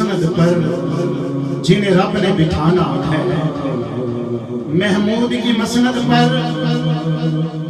مسند پر جنہیں رب نے بٹھانا ہے، محمود کی مسند پر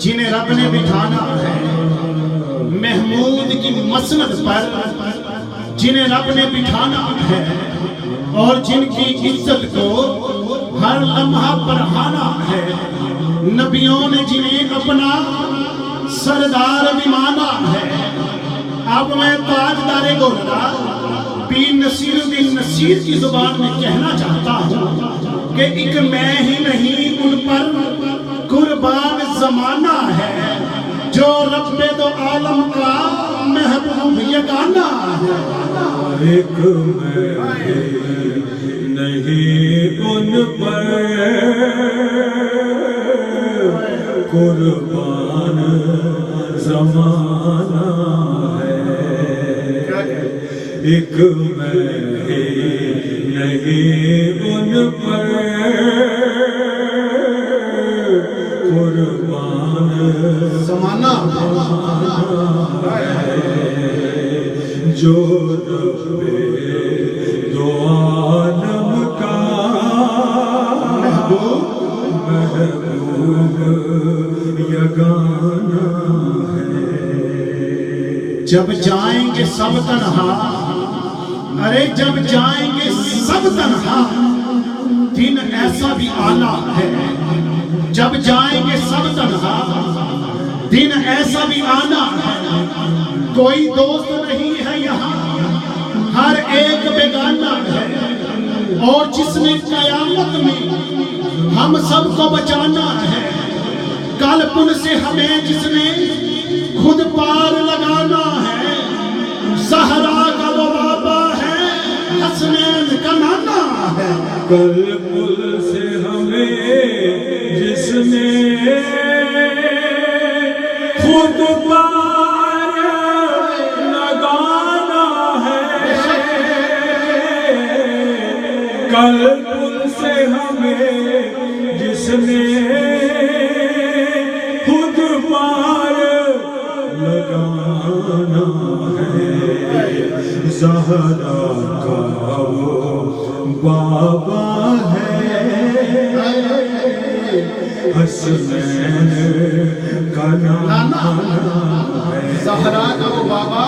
جنہیں رب نے بٹھانا ہے، محمود کی مسند پر جنہیں رب نے بٹھانا ہے، اور جن کی عزت کو ہر لمحہ بڑھانا ہے، نبیوں نے جنہیں اپنا سردار بھی مانا ہے۔ اب میں تاجدار گولڑا پیر نصیر الدین نصیر کی زبان میں کہنا چاہتا ہوں کہ ایک میں ہی نہیں ان پر قربان زمانہ ہے، جو رب دو عالم کا محبوب یگانہ ہے۔ ایک میں ہی نہیں ان پر قربان زمانہ ہے، ایک میں ہی نہیں ان پر قربان زمانہ ہے، جو رب دو عالم کا محبوب یگانہ ہے۔ جب جائیں گے سب تنہا، ارے جب جائیں گے سب تنہا، دن ایسا بھی آنا ہے۔ جب جائیں گے سب تنہا، دن ایسا بھی آنا ہے۔ کوئی دوست نہیں ہے یہاں، ہر ایک بیگانہ ہے، اور جس نے قیامت میں ہم سب کو بچانا ہے، کل پن سے ہمیں جس نے خود پار لگانا ہے، زہرا کا وہ بابا ہے، حسنین کا نانا ہے۔ کل پل سے ہمیں جس نے خود پار لگانا ہے، کل پل سے ہمیں جس نے خود پار لگانا ہے، زہرا کا وہ بابا ہے، حسنین کا نانا ہے۔ زہرا کا وہ بابا،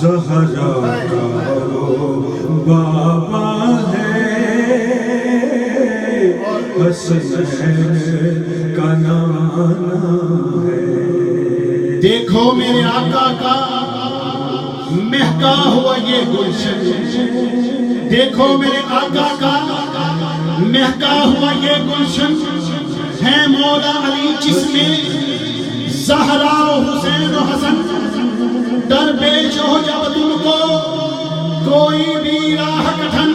زہرا کا وہ بابا ہے، حسنین کا نانا ہے۔ دیکھو میرے آقا کا مہکا ہوا یہ گلشن، دیکھو میرے آقا کا مہکا ہوا یہ گلشن، ہے مولا علی جس میں زہرا و حسین و حسن، درپیش ہو جب تم کو کوئی بھی راہ کٹھن،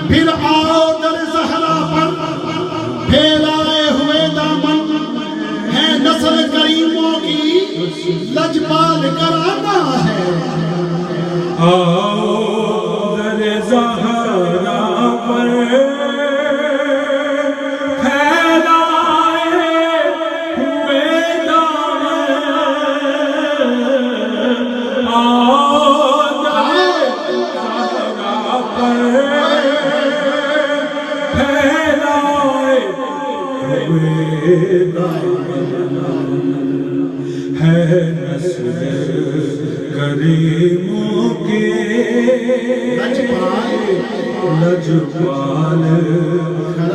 پھر آؤ در زہرا پر پھیلائے ہوئے دامن، ہے نسل کریموں کی لجپال کرانا ہے۔ آؤ در زہرا پر پھیلائے ہوئے دامن، آؤ در زہرا پر پھیلائے ہوئے دامن، ہے نسل کریموں کے لجپال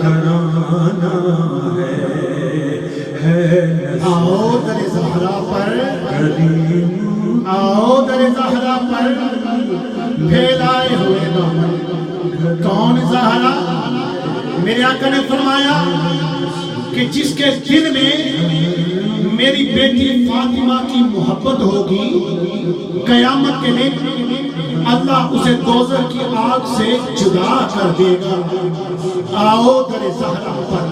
گھرانہ ہے نسل آؤ در زہرا پر، کریم، آؤ در زہرا پر پھیلائے ہوئے دامن۔ کون زہرا؟ میرے آقا نے فرمایا کہ جس کے دل میں میری بیٹی فاطمہ کی محبت ہوگی، قیامت کے دن اللہ اسے دوزخ کی آگ سے جدا کر دے گا۔ آؤ در زہرا پر،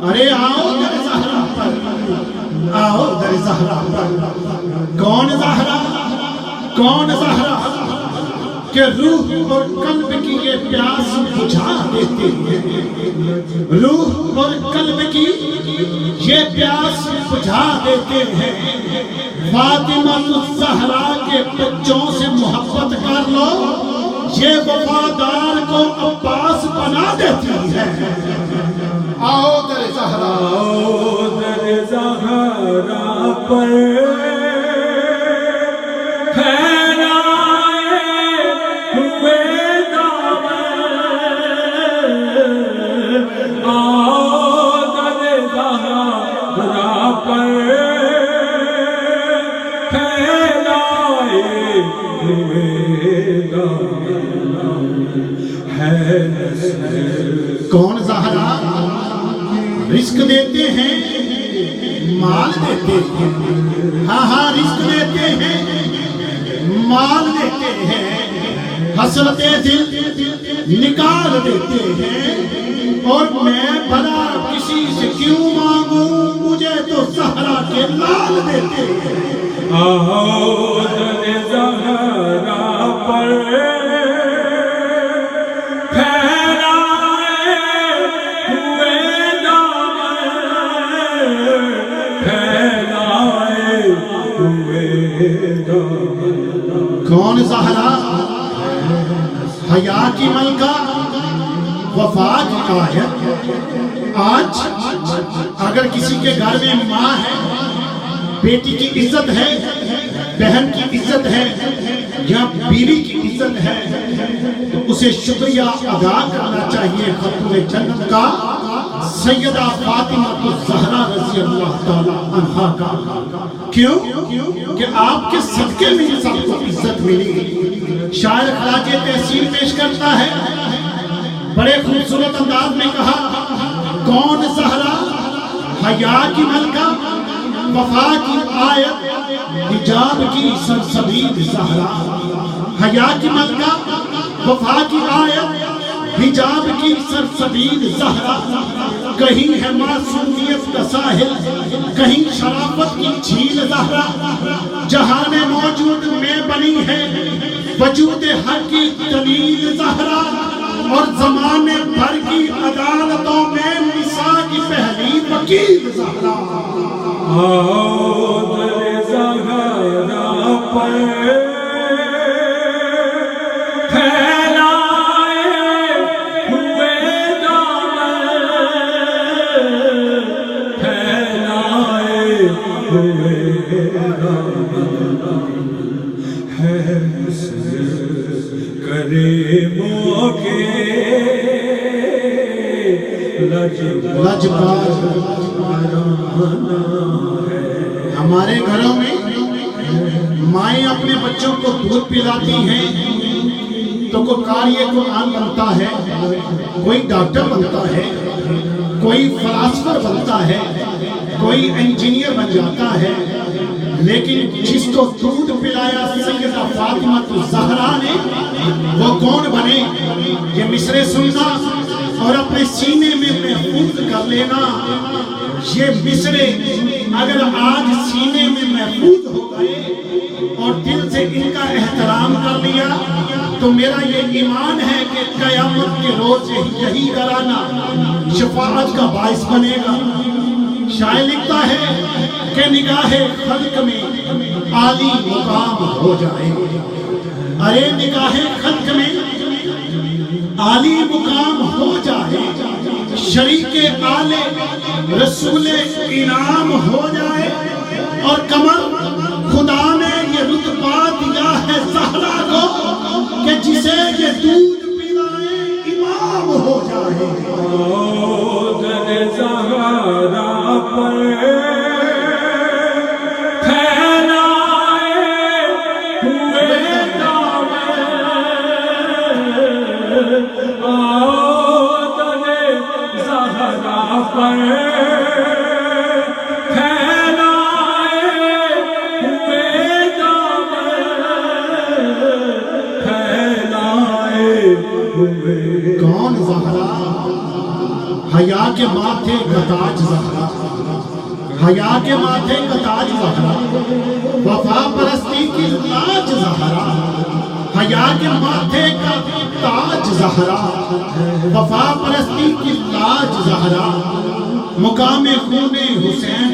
ارے آؤ در زہرا پر، آؤ در زہرا پر۔ کون زہرا؟ کون زہرا کہ روح اور قلب کی یہ پیاس بجھا دیتے ہیں، روح اور قلب کی یہ پیاس بجھا دیتے ہیں۔ فاطمہ الزہرا کے بچوں سے محبت کر لو، یہ وفادار کو عباس بنا دیتی ہے آؤ در زہرا آؤ در زہرا پر کون زہرا رزق دیتے ہیں مال دیتے ہیں ہاں رزق دیتے ہیں مال دیتے ہیں حسرت دل نکال دیتے ہیں اور میں بھلا کسی سے کیوں مانگوں مجھے تو زہرا کے لال دیتے ہیں آؤ در زہرا پر کون زہرا حیا کی ملکہ وفا کی آیت آج اگر کسی کے گھر میں ماں ہے بیٹی کی عزت ہے بہن کی عزت ہے یا بیوی کی عزت ہے تو اسے شکریہ ادا کرنا چاہیے خاتون جنت کا سیدہ فاطمہ الزہرا رضی اللہ تعالی عنہا کا کیوں کہ آپ کے صدقے میں سب کو عزت ملی شاعر خراج تحسین پیش کرتا ہے بڑے خوبصورت انداز میں کہا کون زہرا حیا کی ملکہ وفا کی آیت حجاب کی سرسبید زہرا حیا کی ملکہ وفا کی آیت حجاب کی سرسبید زہرا کہیں ہے معصومیت کا ساحل کہیں شرافت کی جھیل زہرا جہان موجود میں بنی ہے وجود حق کی دلیل زہرا اور زمانے بھر کی عدالتوں میں نساء کی پہلی وکیل زہرا آؤ در زہرا پر ہمارے گھروں میں مائیں اپنے بچوں کو دودھ پلاتی ہیں تو کوئی قاری قرآن بنتا ہے کوئی ڈاکٹر بنتا ہے کوئی فلاسفر بنتا ہے کوئی انجینئر بن جاتا ہے لیکن جس کو دودھ پلایا سیدہ فاطمہ الزہرا نے وہ کون بنے یہ مصرع سننا اور اپنے سینے میں محفوظ کر لینا یہ مصرع اگر آج سینے میں محفوظ ہو گئے اور دل سے ان کا احترام کر لیا تو میرا یہ ایمان ہے کہ قیامت کے روز یہی گھرانہ شفاعت کا باعث بنے گا شاعر لکھتا ہے کہ نگاہ خلق میں عالی مقام ہو جائے ارے نگاہ خلق میں عالی مقام ہو جائے شریک آلِ رسول انعام ہو جائے اور کمر خدا نے یہ رتبہ دیا ہے زہرا کو کہ جسے یہ دودھ پلائے امام ہو جائے آؤ در زہرا پر کون زہرا حیا کے ماتھے کا تاج زہرا حیا کے ماتھے کا تاج زہرا وفا پرستی کی لاج زہرا حیا کے ماتھے کا تاج زہرا وفا پرستی کی لاج زہرا مقام خون حسین